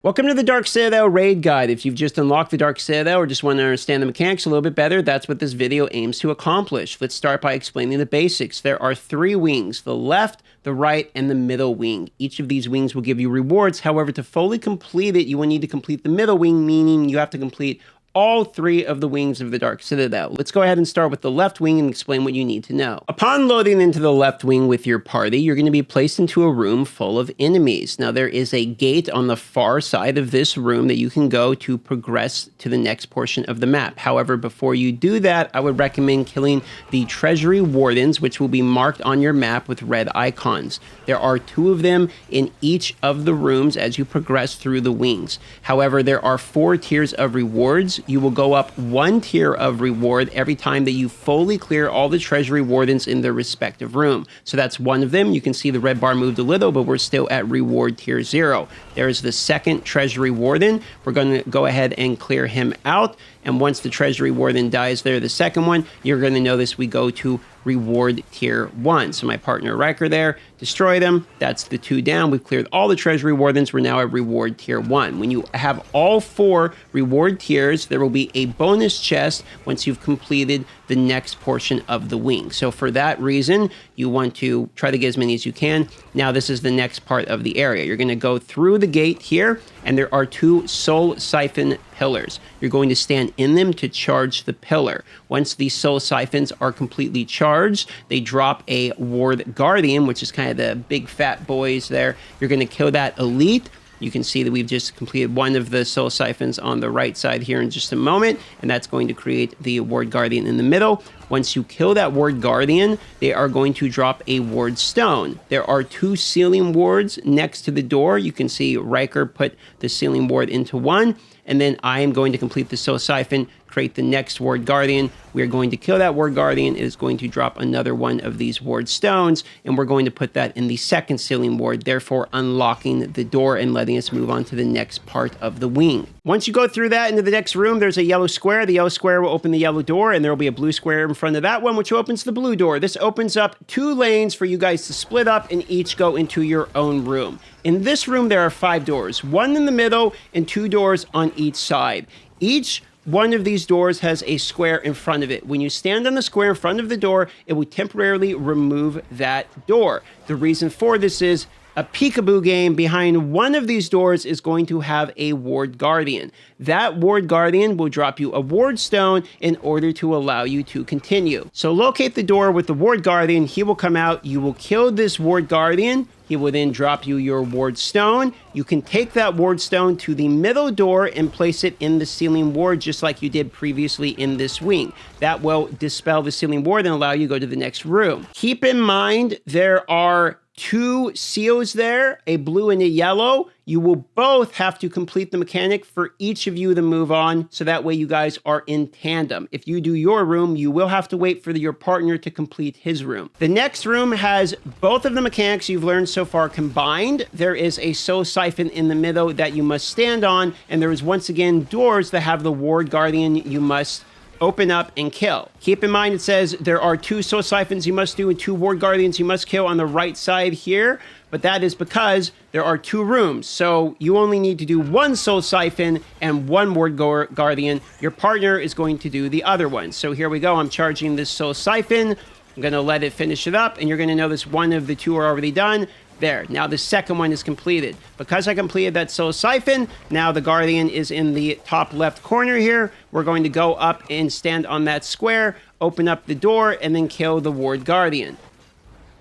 Welcome to the Dark Citadel Raid Guide. If you've just unlocked the Dark Citadel or just want to understand the mechanics a little bit better, that's what this video aims to accomplish. Let's start by explaining the basics. There are 3 wings, the left, the right, and the middle wing. Each of these wings will give you rewards. However, to fully complete it, you will need to complete the middle wing, meaning you have to complete all 3 of the wings of the Dark Citadel. Let's go ahead and start with the left wing and explain what you need to know. Upon loading into the left wing with your party, you're going to be placed into a room full of enemies. Now, there is a gate on the far side of this room that you can go to progress to the next portion of the map. However, before you do that, I would recommend killing the treasury wardens, which will be marked on your map with red icons. There are 2 of them in each of the rooms as you progress through the wings. However, there are 4 tiers of rewards. You will go up 1 tier of reward every time that you fully clear all the treasury wardens in their respective room. So that's 1 of them. You can see the red bar moved a little, but we're still at reward tier 0. There's the second treasury warden. We're going to go ahead and clear him out. And once the treasury warden dies there, the second one, you're going to notice we go to reward tier 1. So my partner Riker there, destroy them. That's the 2 down. We've cleared all the treasury wardens. We're now at reward tier 1. When you have all 4 reward tiers, there will be a bonus chest once you've completed the next portion of the wing. So for that reason, you want to try to get as many as you can. Now this is the next part of the area. You're going to go through the gate here, and there are 2 soul siphon pillars. You're going to stand in them to charge the pillar. Once these soul siphons are completely charged, they drop a ward guardian, which is kind of the big fat boys there. You're going to kill that elite. You can see that we've just completed 1 of the soul siphons on the right side here in just a moment, and that's going to create the ward guardian in the middle. Once you kill that ward guardian, they are going to drop a ward stone. There are 2 ceiling wards next to the door. You can see Riker put the ceiling ward into 1, and then I am going to complete the soul siphon, create the next ward guardian. We are going to kill that ward guardian. It is going to drop another 1 of these ward stones, and we're going to put that in the second ceiling ward, therefore unlocking the door and letting us move on to the next part of the wing. Once you go through that into the next room, there's a yellow square. The yellow square will open the yellow door, and there will be a blue square in front of that one, which opens the blue door. This opens up 2 lanes for you guys to split up and each go into your own room. In this room, there are 5 doors, 1 in the middle and 2 doors on each side. Each one of these doors has a square in front of it. When you stand on the square in front of the door, it will temporarily remove that door. The reason for this is a peekaboo game behind one of these doors is going to have a ward guardian. That ward guardian will drop you a ward stone in order to allow you to continue. So locate the door with the ward guardian. He will come out. You will kill this ward guardian. He will then drop you your ward stone. You can take that ward stone to the middle door and place it in the ceiling ward just like you did previously in this wing. That will dispel the ceiling ward and allow you to go to the next room. Keep in mind there are 2 seals there, a blue and a yellow. You will both have to complete the mechanic for each of you to move on, so that way you guys are in tandem. If you do your room, you will have to wait for your partner to complete his room. The next room has both of the mechanics you've learned so far combined. There is a soul siphon in the middle that you must stand on, and there is once again doors that have the ward guardian you must open up and kill. Keep in mind it says there are 2 soul siphons you must do and 2 ward guardians you must kill on the right side here, but that is because there are 2 rooms. So you only need to do 1 soul siphon and 1 ward guardian. Your partner is going to do the other one. So here we go. I'm charging this soul siphon. I'm going to let it finish it up, and you're going to notice 1 of the 2 are already done. There, now the second one is completed. Because I completed that soul siphon, now the guardian is in the top left corner here. We're going to go up and stand on that square, open up the door, and then kill the ward guardian.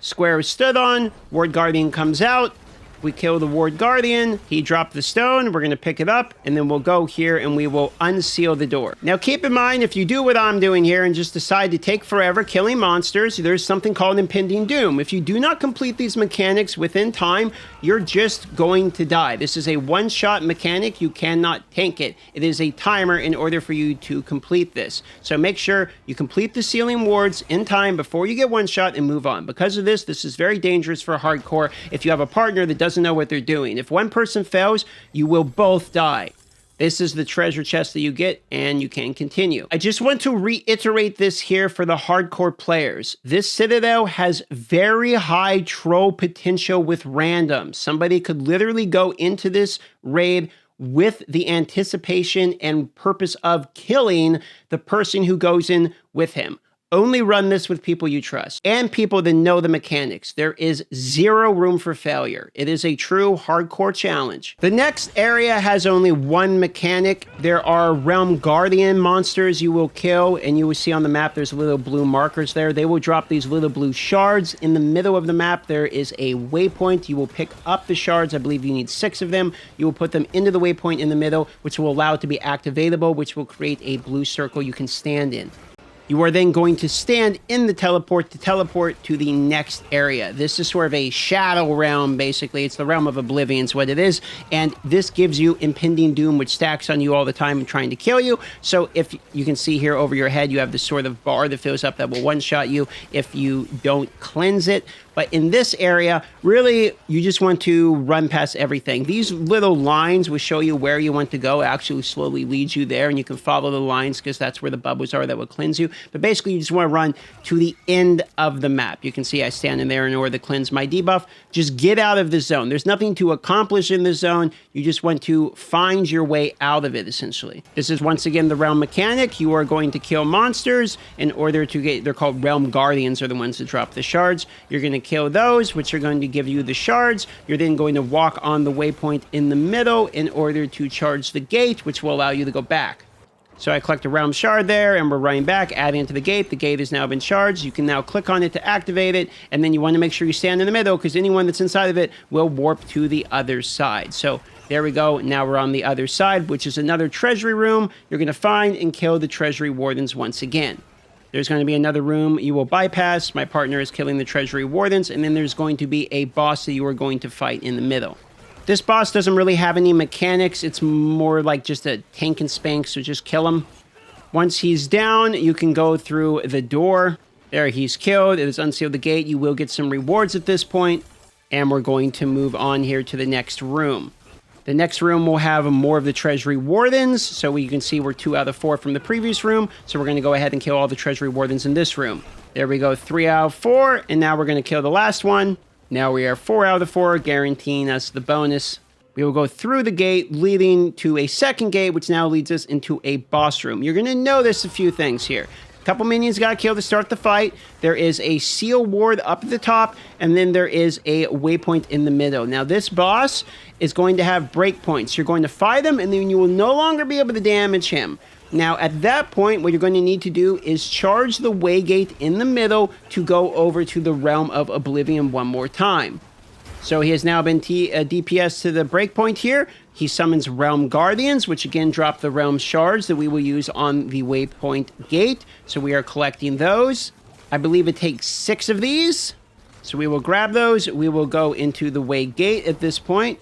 Square is stood on, ward guardian comes out. We kill the ward guardian. He dropped the stone. We're going to pick it up, and then we'll go here and we will unseal the door. Now, keep in mind, if you do what I'm doing here and just decide to take forever killing monsters, there's something called impending doom. If you do not complete these mechanics within time, you're just going to die. This is a one-shot mechanic. You cannot tank it. It is a timer in order for you to complete this. So make sure you complete the ceiling wards in time before you get one shot and move on. Because of this, this is very dangerous for hardcore if you have a partner that doesn't know what they're doing. If one person fails, you will both die. This is the treasure chest that you get, and you can continue. I just want to reiterate this here for the hardcore players. This Citadel has very high troll potential with random. Somebody could literally go into this raid with the anticipation and purpose of killing the person who goes in with him. Only run this with people you trust and people that know the mechanics. There is zero room for failure. It is a true hardcore challenge. The next area has only one mechanic. There are Realm Guardian monsters you will kill, and you will see on the map there's little blue markers there. They will drop these little blue shards. In the middle of the map, there is a waypoint. You will pick up the shards. I believe you need 6 of them. You will put them into the waypoint in the middle, which will allow it to be activatable, which will create a blue circle you can stand in. You are then going to stand in the teleport to the next area. This is sort of a shadow realm, basically. It's the realm of oblivion is what it is. And this gives you impending doom, which stacks on you all the time and trying to kill you. So if you can see here over your head, you have this sort of bar that fills up that will one-shot you if you don't cleanse it. But in this area, really, you just want to run past everything. These little lines will show you where you want to go. It actually slowly leads you there, and you can follow the lines because that's where the bubbles are that will cleanse you. But basically, you just want to run to the end of the map. You can see I stand in there in order to cleanse my debuff. Just get out of the zone. There's nothing to accomplish in the zone. You just want to find your way out of it, essentially. This is, once again, the realm mechanic. You are going to kill monsters in order to get... They're called Realm Guardians, are the ones that drop the shards. You're going to kill those, which are going to give you the shards. You're then going to walk on the waypoint in the middle in order to charge the gate, which will allow you to go back. So I collect a realm shard there, and we're running back, adding to the gate. The gate has now been charged. You can now click on it to activate it, and then you want to make sure you stand in the middle, because anyone that's inside of it will warp to the other side. So there we go. Now we're on the other side, which is another treasury room. You're going to find and kill the treasury wardens once again. There's going to be another room you will bypass. My partner is killing the treasury wardens, and then there's going to be a boss that you are going to fight in the middle. This boss doesn't really have any mechanics. It's more like just a tank and spank, so just kill him. Once he's down, you can go through the door. There, he's killed. It has unsealed the gate. You will get some rewards at this point, and we're going to move on here to the next room. The next room will have more of the treasury wardens, so you can see we're 2 out of 4 from the previous room, so we're going to go ahead and kill all the treasury wardens in this room. There we go, 3 out of 4, and now we're going to kill the last one. Now we are 4 out of 4, guaranteeing us the bonus. We will go through the gate, leading to a second gate, which now leads us into a boss room. You're going to notice a few things here. Couple minions got killed to start the fight. There is a seal ward up at the top, and then there is a waypoint in the middle. Now, this boss is going to have breakpoints. You're going to fight him, and then you will no longer be able to damage him. Now, at that point, what you're going to need to do is charge the waygate in the middle to go over to the Realm of Oblivion one more time. So he has now been DPS to the breakpoint here. He summons Realm Guardians, which again drop the Realm Shards that we will use on the waypoint gate. So we are collecting those. I believe it takes 6 of these. So we will grab those. We will go into the way gate at this point.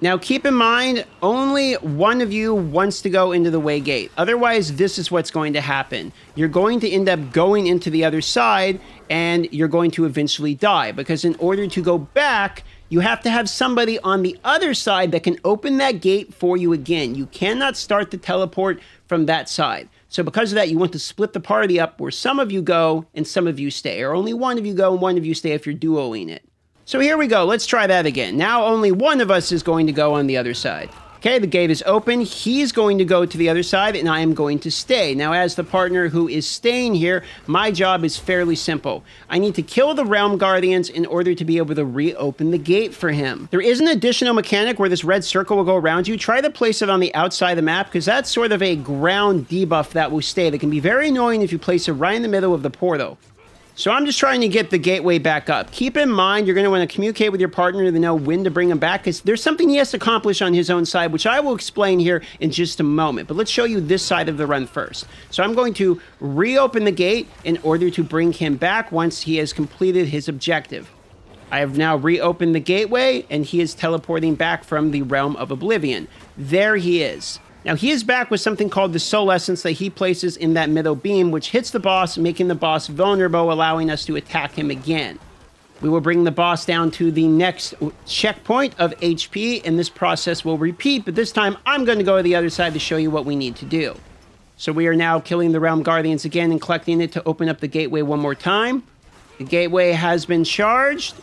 Now, keep in mind, only one of you wants to go into the way gate. Otherwise, this is what's going to happen. You're going to end up going into the other side, and you're going to eventually die. Because in order to go back, you have to have somebody on the other side that can open that gate for you again. You cannot start the teleport from that side. So because of that, you want to split the party up where some of you go and some of you stay. Or only one of you go and one of you stay if you're duoing it. So here we go. Let's try that again. Now only one of us is going to go on the other side. Okay, the gate is open. He's going to go to the other side, and I am going to stay. Now, as the partner who is staying here, my job is fairly simple. I need to kill the Realm Guardians in order to be able to reopen the gate for him. There is an additional mechanic where this red circle will go around you. Try to place it on the outside of the map, because that's sort of a ground debuff that will stay. That can be very annoying if you place it right in the middle of the portal. So I'm just trying to get the gateway back up. Keep in mind, you're going to want to communicate with your partner to know when to bring him back, because there's something he has to accomplish on his own side, which I will explain here in just a moment. But let's show you this side of the run first. So I'm going to reopen the gate in order to bring him back once he has completed his objective. I have now reopened the gateway, and he is teleporting back from the Realm of Oblivion. There he is. Now, he is back with something called the Soul Essence that he places in that middle beam, which hits the boss, making the boss vulnerable, allowing us to attack him again. We will bring the boss down to the next checkpoint of HP, and this process will repeat, but this time I'm going to go to the other side to show you what we need to do. So we are now killing the Realm Guardians again and collecting it to open up the gateway one more time. The gateway has been charged.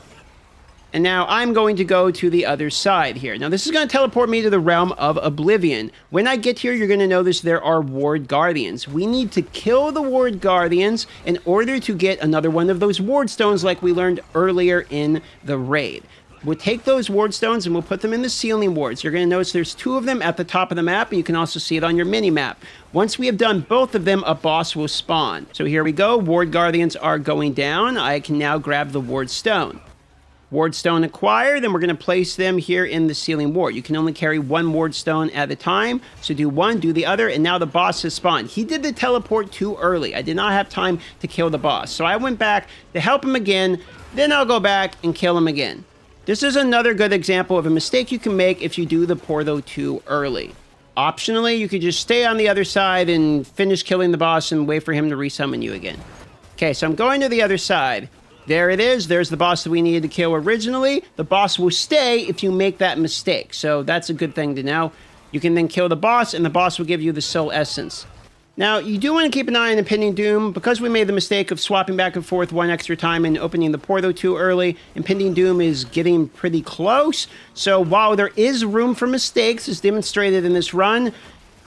And now I'm going to go to the other side here. Now this is going to teleport me to the realm of Oblivion. When I get here, you're going to notice there are ward guardians. We need to kill the ward guardians in order to get another one of those ward stones like we learned earlier in the raid. We'll take those ward stones and we'll put them in the ceiling wards. You're going to notice there's 2 of them at the top of the map, and you can also see it on your mini-map. Once we have done both of them, a boss will spawn. So here we go. Ward guardians are going down. I can now grab the ward stone. Ward stone acquired, then we're going to place them here in the ceiling ward. You can only carry 1 ward stone at a time, so do one, do the other, and now the boss has spawned. He did the teleport too early. I did not have time to kill the boss, so I went back to help him again, then I'll go back and kill him again. This is another good example of a mistake you can make if you do the Portho too early. Optionally, you could just stay on the other side and finish killing the boss and wait for him to resummon you again. Okay, so I'm going to the other side. There it is. There's the boss that we needed to kill originally. The boss will stay if you make that mistake. So that's a good thing to know. You can then kill the boss, and the boss will give you the soul essence. Now, you do want to keep an eye on Impending Doom. Because we made the mistake of swapping back and forth 1 extra time and opening the Portho too early, Impending Doom is getting pretty close. So while there is room for mistakes, as demonstrated in this run,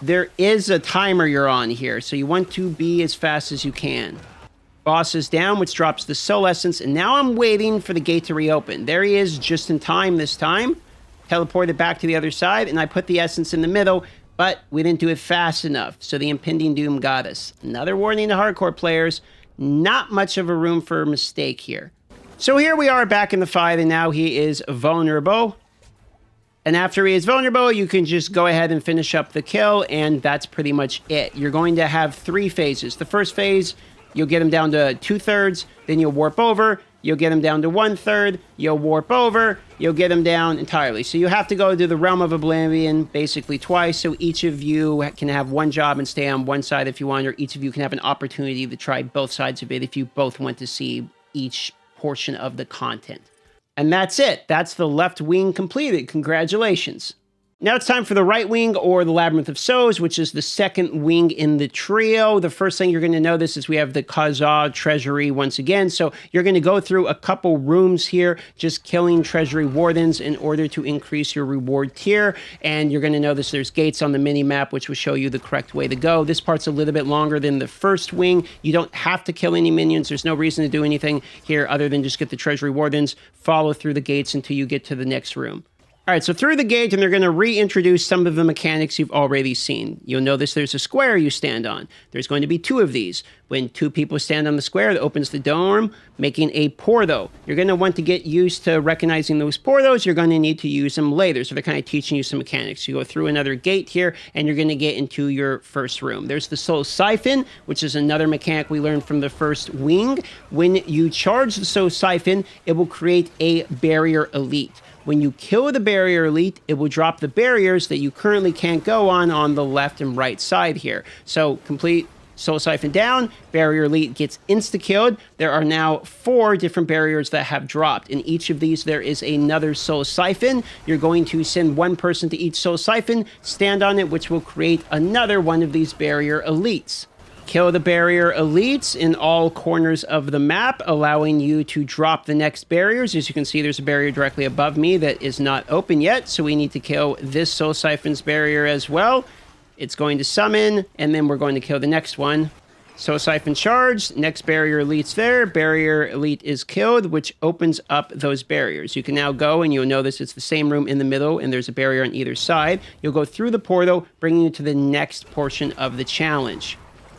there is a timer you're on here. So you want to be as fast as you can. Boss is down, which drops the soul essence, and now I'm waiting for the gate to reopen. There he is, just in time this time. Teleported back to the other side, and I put the essence in the middle, but we didn't do it fast enough, so the Impending Doom got us. Another warning to hardcore players, not much of a room for a mistake here. So here we are back in the fight, and now he is vulnerable. And after he is vulnerable, you can just go ahead and finish up the kill, and that's pretty much it. You're going to have 3 phases. The first phase, you'll get him down to 2/3, then you'll warp over, you'll get him down to 1/3, you'll warp over, you'll get him down entirely. So you have to go to the Realm of Oblivion basically twice, so each of you can have one job and stay on one side if you want, or each of you can have an opportunity to try both sides of it if you both want to see each portion of the content. And that's it. That's the left wing completed. Congratulations. Now it's time for the right wing, or the Labyrinth of Souls, which is the second wing in the trio. The first thing you're going to notice is we have the Kazaa Treasury once again. So you're going to go through a couple rooms here, just killing Treasury Wardens in order to increase your reward tier. And you're going to notice there's gates on the mini-map, which will show you the correct way to go. This part's a little bit longer than the first wing. You don't have to kill any minions. There's no reason to do anything here other than just get the Treasury Wardens, follow through the gates until you get to the next room. All right, so through the gate, and they're going to reintroduce some of the mechanics you've already seen. You'll notice there's a square you stand on. There's going to be 2 of these. When 2 people stand on the square, it opens the dorm, making a Portho. You're going to want to get used to recognizing those Porthos. You're going to need to use them later, so they're kind of teaching you some mechanics. You go through another gate here, and you're going to get into your first room. There's the Soul Siphon, which is another mechanic we learned from the first wing. When you charge the Soul Siphon, it will create a Barrier Elite. When you kill the Barrier Elite, it will drop the barriers that you currently can't go on the left and right side here. So complete Soul Siphon down, Barrier Elite gets insta-killed. There are now 4 different barriers that have dropped. In each of these, there is another Soul Siphon. You're going to send 1 person to each Soul Siphon, stand on it, which will create another one of these Barrier Elites. Kill the Barrier Elites in all corners of the map, allowing you to drop the next barriers. As you can see, there's a barrier directly above me that is not open yet, so we need to kill this Soul Siphon's barrier as well. It's going to summon, and then we're going to kill the next one. Soul Siphon charged, next Barrier Elite's there, Barrier Elite is killed, which opens up those barriers. You can now go, and you'll notice it's the same room in the middle, and there's a barrier on either side. You'll go through the Portho, bringing you to the next portion of the challenge.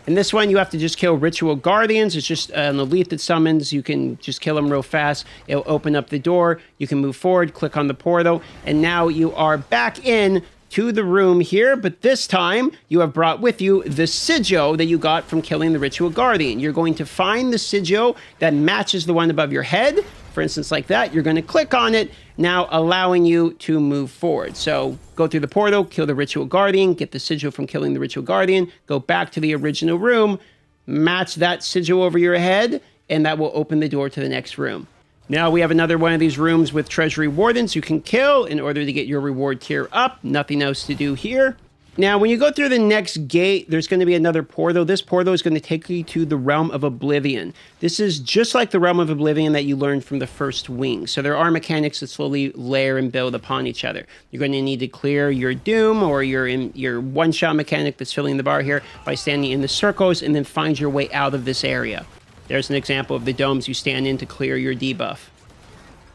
In this one, you have to just kill Ritual Guardians. It's just an elite that summons. You can just kill them real fast. It'll open up the door. You can move forward, click on the Portho, and now you are back in to the room here, but this time you have brought with you the sigil that you got from killing the Ritual Guardian. You're going to find the sigil that matches the one above your head. For instance, like that, you're going to click on it, now allowing you to move forward. So go through the Portho, kill the Ritual Guardian, get the sigil from killing the Ritual Guardian, go back to the original room, match that sigil over your head, and that will open the door to the next room. Now we have another one of these rooms with Treasury Wardens you can kill in order to get your reward tier up. Nothing else to do here. Now, when you go through the next gate, there's going to be another portal. This portal is going to take you to the Realm of Oblivion. This is just like the Realm of Oblivion that you learned from the first wing. So there are mechanics that slowly layer and build upon each other. You're going to need to clear your Doom or your one-shot mechanic that's filling the bar here by standing in the circles and then find your way out of this area. There's an example of the domes you stand in to clear your debuff.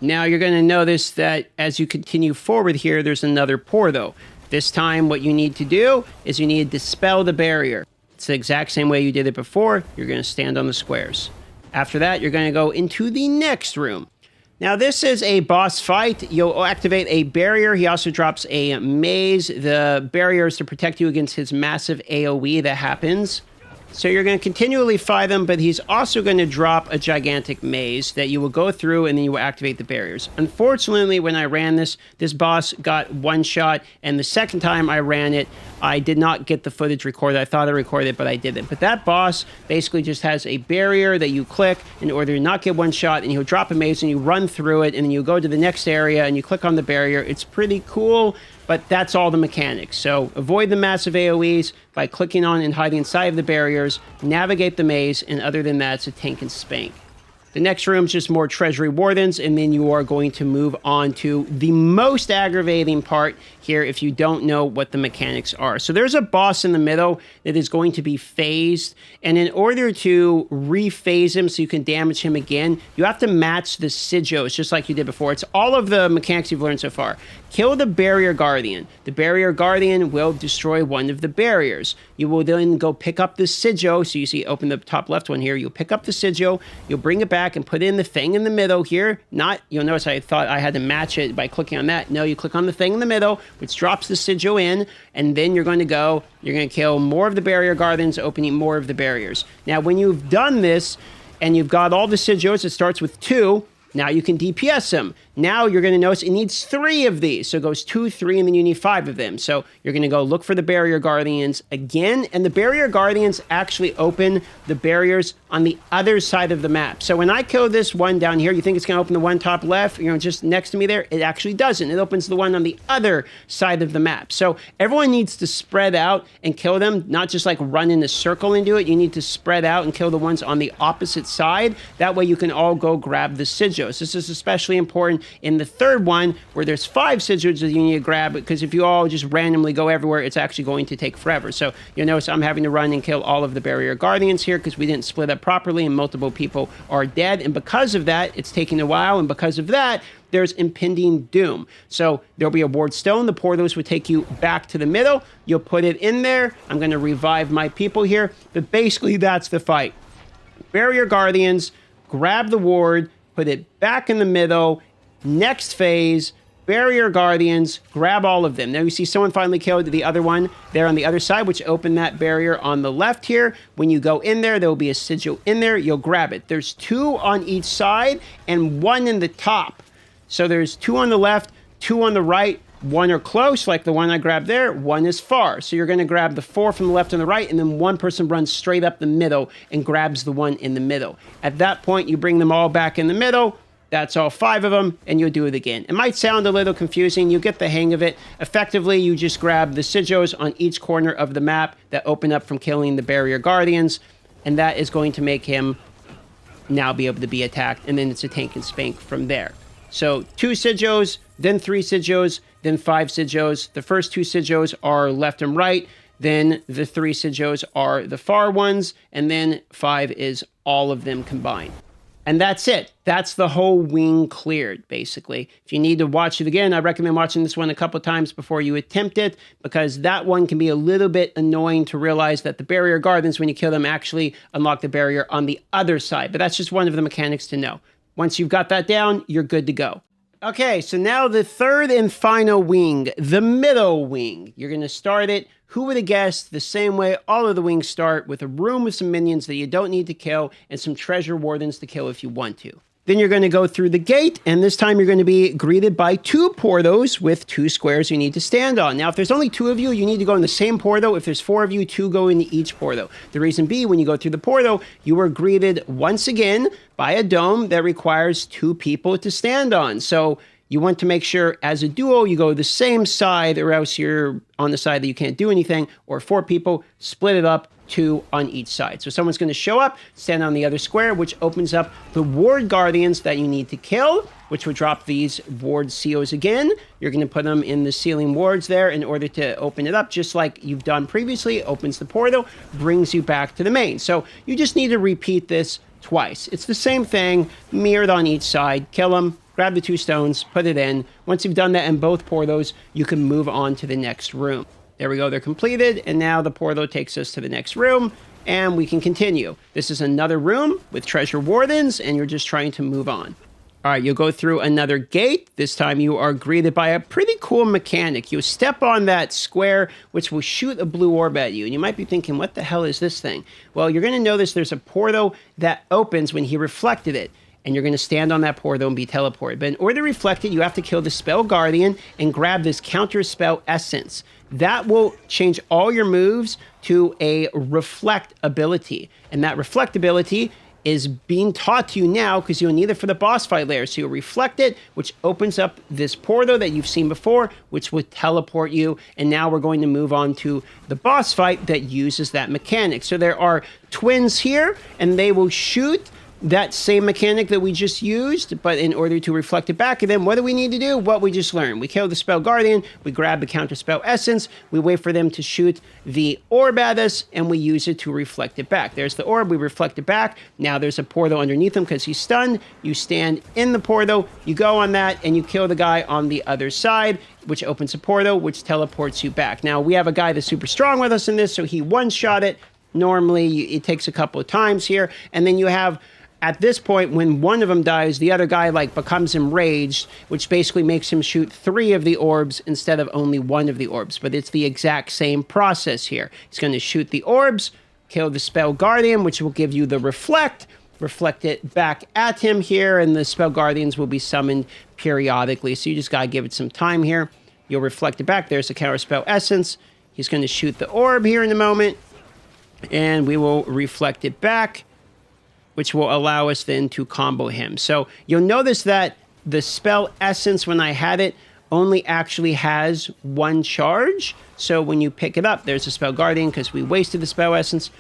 Now you're going to notice that as you continue forward here, there's another portal. This time, what you need to do is you need to dispel the barrier. It's the exact same way you did it before. You're going to stand on the squares. After that, you're going to go into the next room. Now, this is a boss fight. You'll activate a barrier. He also drops a maze. The barrier is to protect you against his massive AoE that happens. So you're going to continually fight him, but he's also going to drop a gigantic maze that you will go through, and then you will activate the barriers. Unfortunately, when I ran this boss got one shot, and the second time I ran it, I did not get the footage recorded. I thought I recorded it, but I didn't. But that boss basically just has a barrier that you click in order to not get one shot, and he'll drop a maze, and you run through it, and then you go to the next area, and you click on the barrier. It's pretty cool. But that's all the mechanics. So avoid the massive AoEs by clicking on and hiding inside of the barriers, navigate the maze, and other than that, it's a tank and spank. The next room is just more treasury wardens, and then you are going to move on to the most aggravating part here if you don't know what the mechanics are. So there's a boss in the middle that is going to be phased, and in order to rephase him so you can damage him again, you have to match the sigils just like you did before. It's all of the mechanics you've learned so far. Kill the barrier guardian. The barrier guardian will destroy one of the barriers. You will then go pick up the sigil. So you see, open the top left one here. You'll pick up the sigil. You'll bring it back and put in the thing in the middle here. You'll notice I thought I had to match it by clicking on that. No, you click on the thing in the middle, which drops the sigil in, and then you're going to kill more of the barrier guardians, opening more of the barriers. Now, when you've done this, and you've got all the sigils, it starts with 2. Now you can DPS them. Now you're going to notice it needs 3 of these. So it goes 2, 3, and then you need 5 of them. So you're going to go look for the barrier guardians again. And the barrier guardians actually open the barriers on the other side of the map. So when I kill this one down here, you think it's going to open the one top left, just next to me there? It actually doesn't. It opens the one on the other side of the map. So everyone needs to spread out and kill them, not just like run in a circle and do it. You need to spread out and kill the ones on the opposite side. That way you can all go grab the sigils. This is especially important in the third one where there's 5 sigils that you need to grab, because if you all just randomly go everywhere, it's actually going to take forever. So you'll notice I'm having to run and kill all of the barrier guardians here because we didn't split up properly and multiple people are dead. And because of that, it's taking a while. And because of that, there's impending doom. So there'll be a ward stone. The portals would take you back to the middle. You'll put it in there. I'm going to revive my people here. But basically, that's the fight. Barrier guardians, grab the ward, put it back in the middle. Next phase, barrier guardians, grab all of them. Now you see someone finally killed the other one there on the other side, which opened that barrier on the left here. When you go in there, there will be a sigil in there. You'll grab it. There's 2 on each side and 1 in the top. So there's 2 on the left, 2 on the right. 1 are close, like the one I grabbed there. 1 is far. So you're going to grab the 4 from the left and the right, and then one person runs straight up the middle and grabs the one in the middle. At that point, you bring them all back in the middle. That's all 5 of them, and you'll do it again. It might sound a little confusing. You get the hang of it. Effectively, you just grab the sigils on each corner of the map that open up from killing the barrier guardians, and that is going to make him now be able to be attacked, and then it's a tank and spank from there. So 2 sigils, then 3 sigils, then 5 sigils. The first 2 sigils are left and right. Then the 3 sigils are the far ones, and then 5 is all of them combined. And that's it. That's the whole wing cleared, basically. If you need to watch it again, I recommend watching this one a couple times before you attempt it, because that one can be a little bit annoying to realize that the barrier guardians, when you kill them, actually unlock the barrier on the other side. But that's just one of the mechanics to know. Once you've got that down, you're good to go. Okay, so now the third and final wing, the middle wing. You're going to start it, who would have guessed, the same way all of the wings start, with a room with some minions that you don't need to kill and some treasure wardens to kill if you want to. Then you're going to go through the gate, and this time you're going to be greeted by 2 portals with 2 squares you need to stand on. Now, if there's only 2 of you, you need to go in the same portal. If there's 4 of you, 2 go into each portal. The reason being, when you go through the portal, you are greeted once again by a dome that requires 2 people to stand on. So You want to make sure as a duo, you go the same side, or else you're on the side that you can't do anything, or 4 people, split it up, 2 on each side. So someone's going to show up, stand on the other square, which opens up the ward guardians that you need to kill, which would drop these ward COs again. You're going to put them in the ceiling wards there in order to open it up, just like you've done previously. It opens the portal, brings you back to the main. So you just need to repeat this twice. It's the same thing, mirrored on each side. Kill them, grab the 2 stones, put it in. Once you've done that in both portals, you can move on to the next room. There we go, they're completed, and now the portal takes us to the next room, and we can continue. This is another room with treasure wardens, and you're just trying to move on. All right, you'll go through another gate. This time you are greeted by a pretty cool mechanic. You step on that square, which will shoot a blue orb at you, and you might be thinking, what the hell is this thing? Well, you're going to notice there's a portal that opens when he reflected it, and you're going to stand on that portal and be teleported. But in order to reflect it, you have to kill the spell guardian and grab this counter spell essence. That will change all your moves to a reflect ability. And that reflect ability is being taught to you now because you'll need it for the boss fight layer. So you'll reflect it, which opens up this portal that you've seen before, which would teleport you. And now we're going to move on to the boss fight that uses that mechanic. So there are twins here, and they will shoot that same mechanic that we just used, but in order to reflect it back. And then what do we need to do? What we just learned. We kill the spell guardian, we grab the counter spell essence, we wait for them to shoot the orb at us, and we use it to reflect it back. There's the orb, we reflect it back. Now there's a portal underneath him because he's stunned. You stand in the portal, you go on that, and you kill the guy on the other side, which opens a portal, which teleports you back. Now we have a guy that's super strong with us in this, so he one-shot it. Normally it takes a couple of times here, and then you have, at this point, when one of them dies, the other guy becomes enraged, which basically makes him shoot 3 of the orbs instead of only 1 of the orbs. But it's the exact same process here. He's going to shoot the orbs, kill the spell guardian, which will give you the reflect it back at him here, and the spell guardians will be summoned periodically. So you just got to give it some time here. You'll reflect it back. There's the counter spell essence. He's going to shoot the orb here in a moment, and we will reflect it back, which will allow us then to combo him. So you'll notice that the spell essence, when I had it, only actually has 1 charge. So when you pick it up, there's a spell guardian because we wasted the spell essence.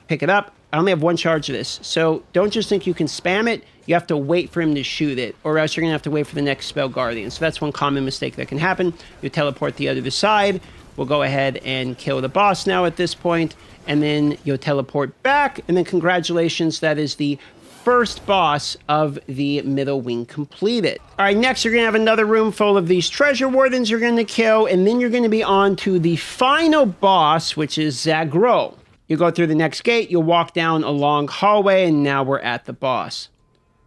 Pick it up. I only have 1 charge of this. So don't just think you can spam it. You have to wait for him to shoot it, or else you're going to have to wait for the next spell guardian. So that's one common mistake that can happen. You teleport the other side. We'll go ahead and kill the boss now at this point, and then you'll teleport back, and then congratulations, that is the first boss of the middle wing completed. All right, next you're going to have another room full of these treasure wardens you're going to kill, and then you're going to be on to the final boss, which is Zagro. You go through the next gate, you'll walk down a long hallway, and now we're at the boss.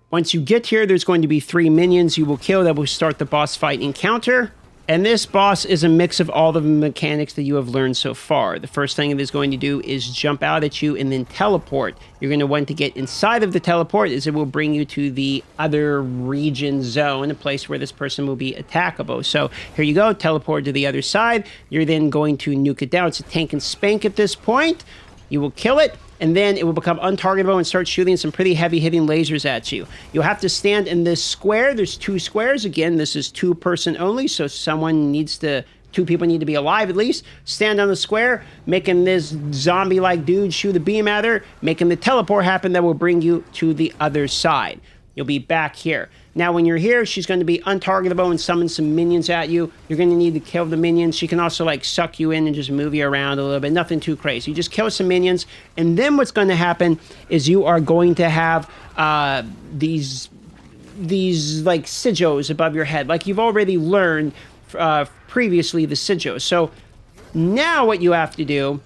Once you get here, there's going to be 3 minions you will kill that will start the boss fight encounter. And this boss is a mix of all the mechanics that you have learned so far. The first thing it is going to do is jump out at you and then teleport. You're going to want to get inside of the teleport, as it will bring you to the other region zone, a place where this person will be attackable. So here you go, teleport to the other side. You're then going to nuke it down. It's a tank and spank at this point. You will kill it, and then it will become untargetable and start shooting some pretty heavy-hitting lasers at you. You'll have to stand in this square. There's 2 squares. Again, this is 2-person only, so 2 people need to be alive at least. Stand on the square, making this zombie-like dude shoot a beam at her, making the teleport happen that will bring you to the other side. You'll be back here. Now, when you're here, she's going to be untargetable and summon some minions at you. You're going to need to kill the minions. She can also, suck you in and just move you around a little bit. Nothing too crazy. You just kill some minions, and then what's going to happen is you are going to have these sigils above your head. Like you've already learned previously, the sigils. So now what you have to do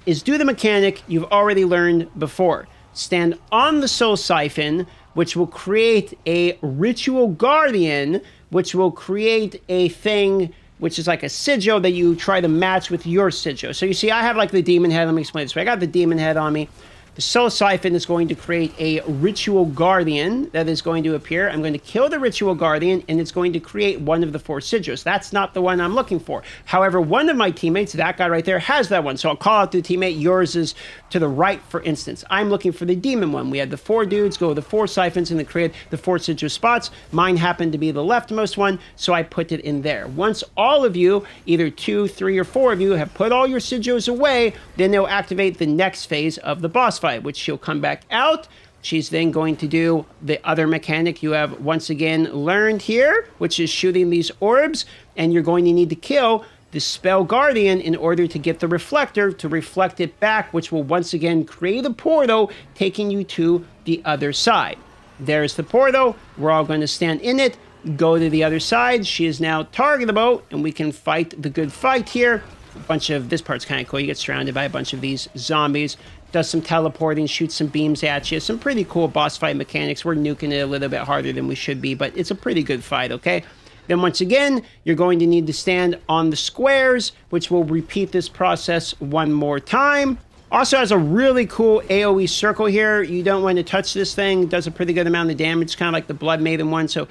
is do the mechanic you've already learned before. Stand on the soul siphon, which will create a ritual guardian, which will create a thing which is like a sigil that you try to match with your sigil. So you see, I have the demon head. Let me explain this way. I got the demon head on me. The Soul Siphon is going to create a Ritual Guardian that is going to appear. I'm going to kill the Ritual Guardian, and it's going to create one of the 4 sigils. That's not the one I'm looking for. However, one of my teammates, that guy right there, has that one. So I'll call out to the teammate. Yours is to the right, for instance. I'm looking for the demon one. We had the 4 dudes go with the 4 siphons and then create the 4 sigil spots. Mine happened to be the leftmost one, so I put it in there. Once all of you, either 2, 3, or 4 of you, have put all your sigils away, then they'll activate the next phase of the boss fight, which she'll come back out. She's then going to do the other mechanic you have once again learned here, which is shooting these orbs, and you're going to need to kill the Spell Guardian in order to get the reflector to reflect it back, which will once again create a portal taking you to the other side. There's the portal. We're all going to stand in it, go to the other side. She is now targetable, and we can fight the good fight here. A bunch of, this part's kind of cool. You get surrounded by a bunch of these zombies. Does some teleporting, shoots some beams at you. Some pretty cool boss fight mechanics. We're nuking it a little bit harder than we should be, but it's a pretty good fight, okay? Then once again, you're going to need to stand on the squares, which will repeat this process one more time. Also has a really cool AoE circle here. You don't want to touch this thing. It does a pretty good amount of damage, kind of like the Blood Maiden one. So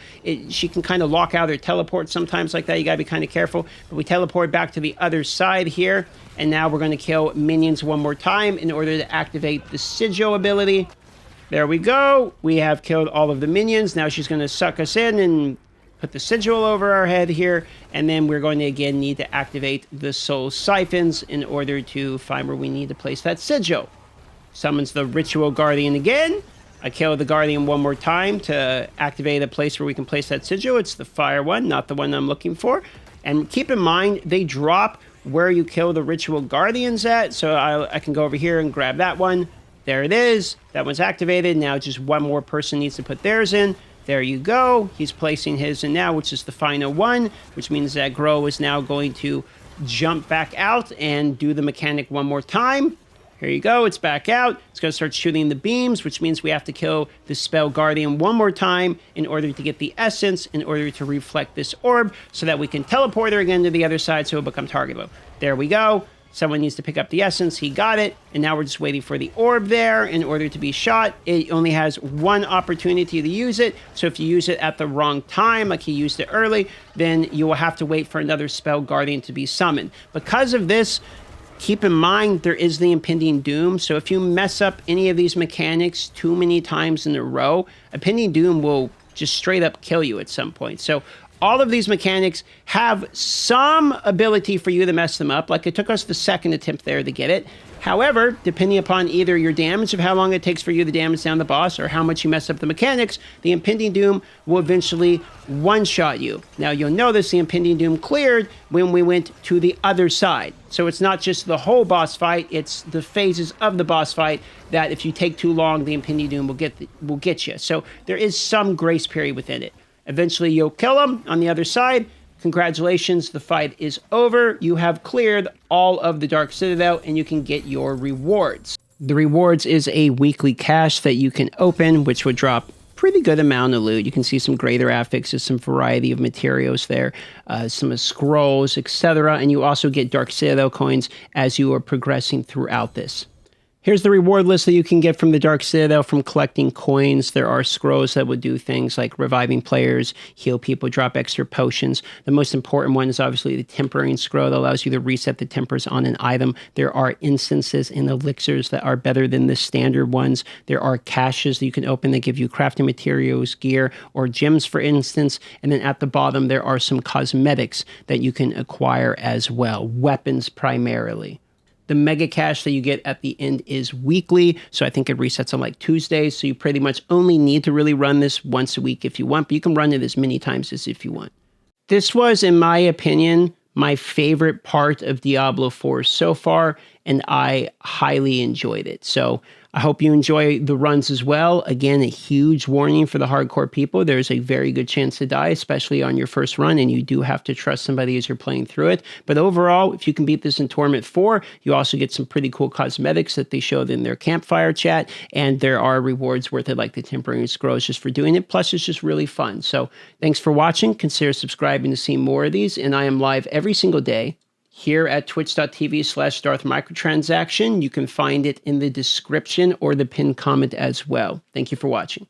she can kind of lock out or teleport sometimes like that. You got to be kind of careful. But we teleport back to the other side here. And now we're going to kill minions one more time in order to activate the Sigil ability. There we go. We have killed all of the minions. Now she's going to suck us in and put the Sigil over our head here, and then we're going to again need to activate the Soul Siphons in order to find where we need to place that Sigil. Summons the Ritual Guardian again. I kill the Guardian one more time to activate a place where we can place that Sigil. It's the fire one, not the one I'm looking for. And keep in mind, they drop where you kill the Ritual Guardians at, so I can go over here and grab that one. There it is. That one's activated. Now just one more person needs to put theirs in. There you go. He's placing his in now, which is the final one, which means that Grow is now going to jump back out and do the mechanic one more time. Here you go. It's back out. It's going to start shooting the beams, which means we have to kill the Spell Guardian one more time in order to get the essence, in order to reflect this orb, so that we can teleport her again to the other side so it'll become targetable. There we go. Someone needs to pick up the essence. He got it. And now we're just waiting for the orb there in order to be shot. It only has one opportunity to use it. So if you use it at the wrong time, like he used it early, then you will have to wait for another Spell Guardian to be summoned. Because of this, keep in mind there is the impending doom. So if you mess up any of these mechanics too many times in a row, impending doom will just straight up kill you at some point. So all of these mechanics have some ability for you to mess them up. Like it took us the second attempt there to get it. However, depending upon either your damage of how long it takes for you to damage down the boss or how much you mess up the mechanics, the impending doom will eventually one-shot you. Now you'll notice the impending doom cleared when we went to the other side. So it's not just the whole boss fight, it's the phases of the boss fight that if you take too long, the impending doom will get you. So there is some grace period within it. Eventually, you'll kill him on the other side. Congratulations, the fight is over. You have cleared all of the Dark Citadel, and you can get your rewards. The rewards is a weekly cache that you can open, which would drop pretty good amount of loot. You can see some greater affixes, some variety of materials there, some scrolls, etc. And you also get Dark Citadel coins as you are progressing throughout this. Here's the reward list that you can get from the Dark Citadel from collecting coins. There are scrolls that would do things like reviving players, heal people, drop extra potions. The most important one is obviously the tempering scroll that allows you to reset the tempers on an item. There are instances and elixirs that are better than the standard ones. There are caches that you can open that give you crafting materials, gear, or gems, for instance. And then at the bottom, there are some cosmetics that you can acquire as well, weapons primarily. The mega cache that you get at the end is weekly, so I think it resets on like Tuesdays, so you pretty much only need to really run this once a week if you want, but you can run it as many times as if you want. This was, in my opinion, my favorite part of Diablo 4 so far, and I highly enjoyed it. So I hope you enjoy the runs as well. Again, a huge warning for the hardcore people. There's a very good chance to die, especially on your first run, and you do have to trust somebody as you're playing through it. But overall, if you can beat this in Torment 4, you also get some pretty cool cosmetics that they showed in their campfire chat, and there are rewards worth it, like the Tempering Scrolls, just for doing it. Plus, it's just really fun. So thanks for watching. Consider subscribing to see more of these, and I am live every single day here at twitch.tv/Darth Microtransaction. You can find it in the description or the pinned comment as well. Thank you for watching.